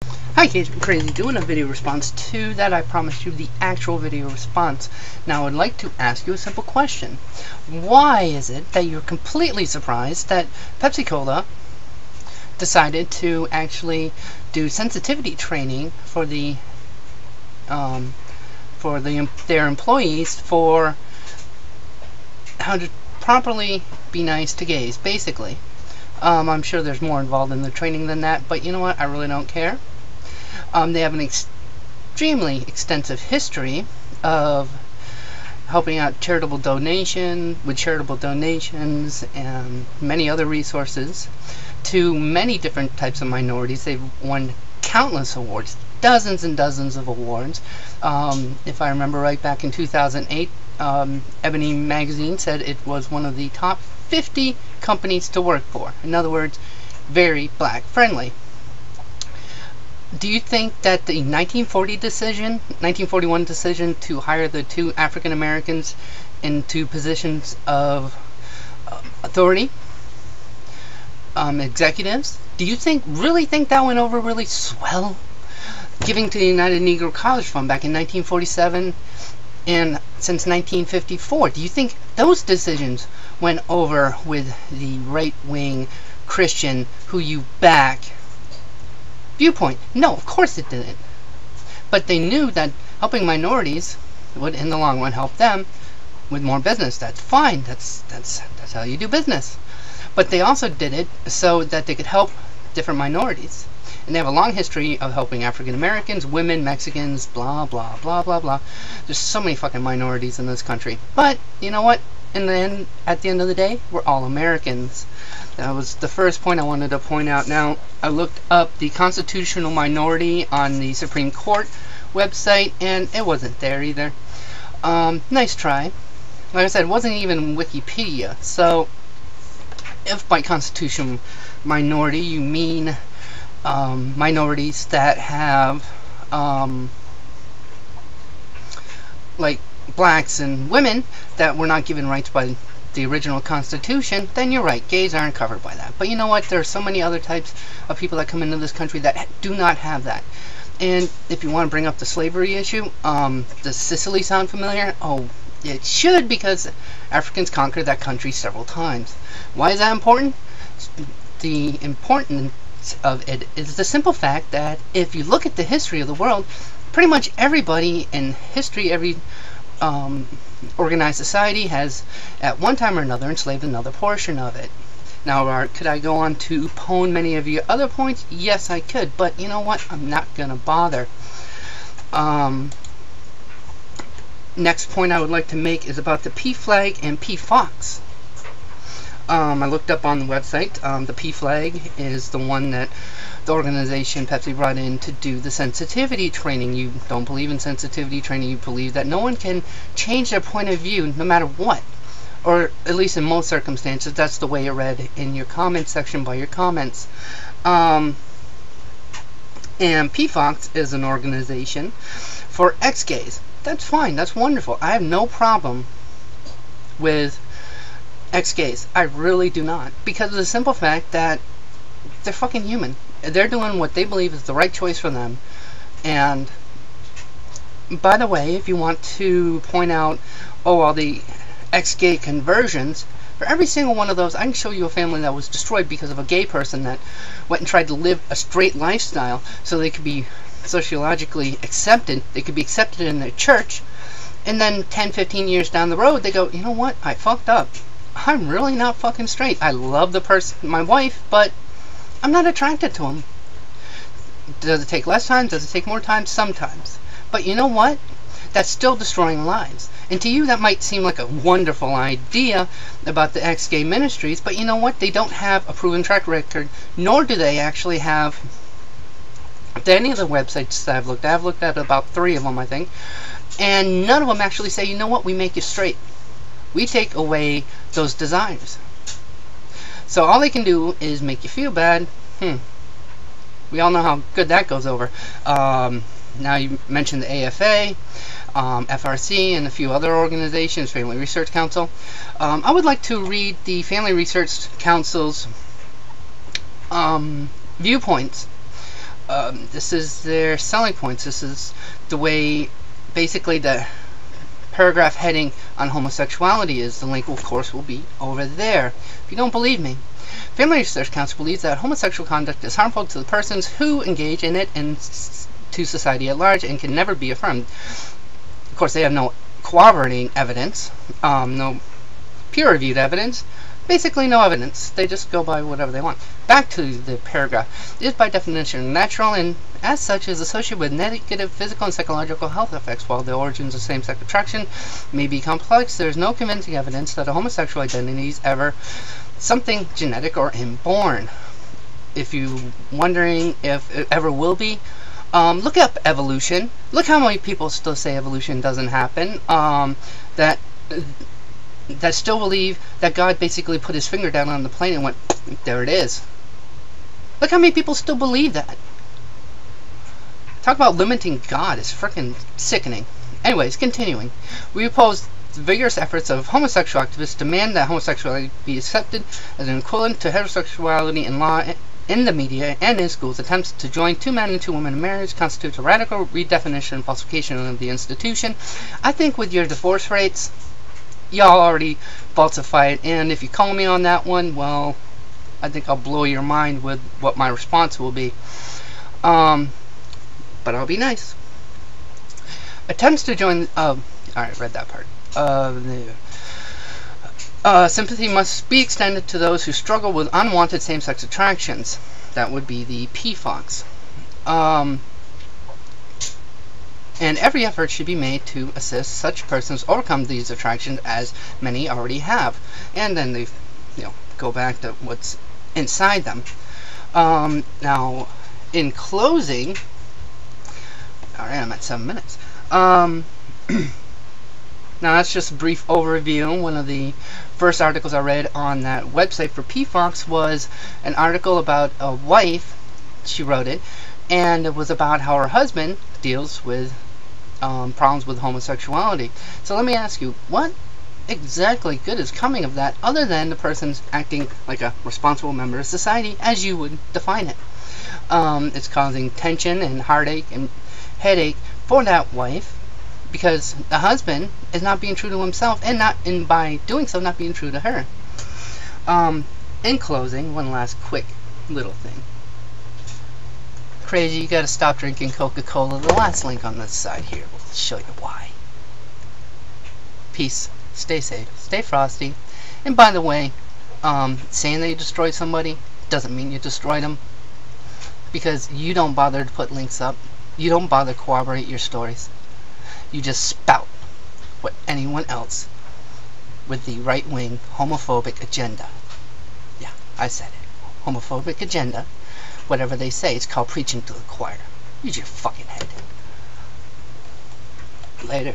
Hi kids, I'm Crazy, doing a video response to that. I promised you the actual video response. Now I'd like to ask you a simple question. Why is it that you're completely surprised that Pepsi Cola decided to actually do sensitivity training for their employees for how to properly be nice to gays, basically. I'm sure there's more involved in the training than that, but you know what? I really don't care. They have an extremely extensive history of helping out with charitable donations and many other resources to many different types of minorities. They've won countless awards, dozens and dozens of awards. If I remember right, back in 2008, Ebony magazine said it was one of the top 50 companies to work for. In other words, very black friendly. Do you think that the 1941 decision to hire the two African Americans into positions of authority, executives, do you really think that went over really swell? Giving to the United Negro College Fund back in 1947 and since 1954, do you think those decisions went over with the right-wing Christian who you back viewpoint? No, of course it didn't. But they knew that helping minorities would, in the long run, help them with more business. That's fine. That's how you do business. But they also did it so that they could help different minorities. And they have a long history of helping African Americans, women, Mexicans, blah, blah, blah, blah, blah. There's so many fucking minorities in this country. But, you know what? In the end, at the end of the day, we're all Americans. That was the first point I wanted to point out. Now, I looked up the constitutional minority on the Supreme Court website, and it wasn't there either. Nice try. Like I said, it wasn't even Wikipedia. So, if by constitutional minority you mean minorities that have like blacks and women that were not given rights by the original Constitution, then you're right, gays aren't covered by that. But you know what, there are so many other types of people that come into this country that do not have that. And if you want to bring up the slavery issue, does Sicily sound familiar? Oh, it should, because Africans conquered that country several times. Why is that important? The importance of it is the simple fact that if you look at the history of the world, pretty much everybody in history, every organized society has at one time or another enslaved another portion of it. Now, could I go on to pone many of your other points? Yes, I could, but you know what? I'm not gonna bother. Next point I would like to make is about the pflag and pfox. I looked up on the website. The pflag is the one that the organization Pepsi brought in to do the sensitivity training. You don't believe in sensitivity training. You believe that no one can change their point of view no matter what. Or at least in most circumstances, that's the way it read in your comment section by your comments. And pfox is an organization for ex-gays. That's fine. That's wonderful. I have no problem with ex-gays. I really do not. Because of the simple fact that they're fucking human. They're doing what they believe is the right choice for them. And by the way, if you want to point out, oh, all the ex-gay conversions, for every single one of those, I can show you a family that was destroyed because of a gay person that went and tried to live a straight lifestyle so they could be sociologically accepted. They could be accepted in their church. And then 10, 15 years down the road, they go, you know what? I fucked up. I'm really not fucking straight. I love the person, my wife, but I'm not attracted to him. Does it take less time? Does it take more time? Sometimes. But you know what? That's still destroying lives. And to you, that might seem like a wonderful idea about the ex-gay ministries, but you know what? They don't have a proven track record, nor do they actually have any of the websites that I've looked at. I've looked at about 3 of them, I think, and none of them actually say, you know what? We make you straight. We take away those desires. So all they can do is make you feel bad. We all know how good that goes over. Now you mentioned the AFA, FRC, and a few other organizations, Family Research Council. I would like to read the Family Research Council's viewpoints This is their selling points. This is the way, basically, the paragraph heading on homosexuality is. The link, of course, will be over there. If you don't believe me, Family Research Council believes that homosexual conduct is harmful to the persons who engage in it and to society at large and can never be affirmed. Of course, they have no corroborating evidence, no peer-reviewed evidence, basically no evidence. They just go by whatever they want. Back to the paragraph. It is by definition natural and as such is associated with negative physical and psychological health effects. While the origins of same-sex attraction may be complex, there is no convincing evidence that a homosexual identity is ever something genetic or inborn. If you're wondering if it ever will be, look up evolution. Look how many people still say evolution doesn't happen. That still believe that God basically put his finger down on the plane and went, there it is. Look how many people still believe that. Talk about limiting God. It's freaking sickening. Anyways, continuing. We oppose the vigorous efforts of homosexual activists to demand that homosexuality be accepted as an equivalent to heterosexuality in law, in the media, and in schools. Attempts to join 2 men and 2 women in marriage constitutes a radical redefinition and falsification of the institution. I think with your divorce rates, y'all already falsify it, and if you call me on that one, well, I think I'll blow your mind with what my response will be. But I'll be nice. Attempts to join, alright, read that part. Sympathy must be extended to those who struggle with unwanted same-sex attractions. That would be the pfox. And every effort should be made to assist such persons overcome these attractions, as many already have. And then they, go back to what's inside them. Now, in closing, alright, I'm at 7 minutes. Now that's just a brief overview. One of the first articles I read on that website for pfox was an article about a wife. She wrote it, and it was about how her husband deals with problems with homosexuality. So let me ask you, what exactly good is coming of that, other than the person's acting like a responsible member of society, as you would define it? It's causing tension and heartache and headache for that wife, because the husband is not being true to himself, and by doing so, not being true to her. In closing, one last quick little thing. Crazy, you gotta stop drinking Coca-Cola. The last link on this side here will show you why. Peace. Stay safe. Stay frosty. And by the way, saying that you destroyed somebody doesn't mean you destroyed them, because you don't bother to put links up. You don't bother to corroborate your stories. You just spout what anyone else with the right-wing homophobic agenda. Yeah, I said it. Homophobic agenda. Whatever they say, it's called preaching to the choir. Use your fucking head. Later.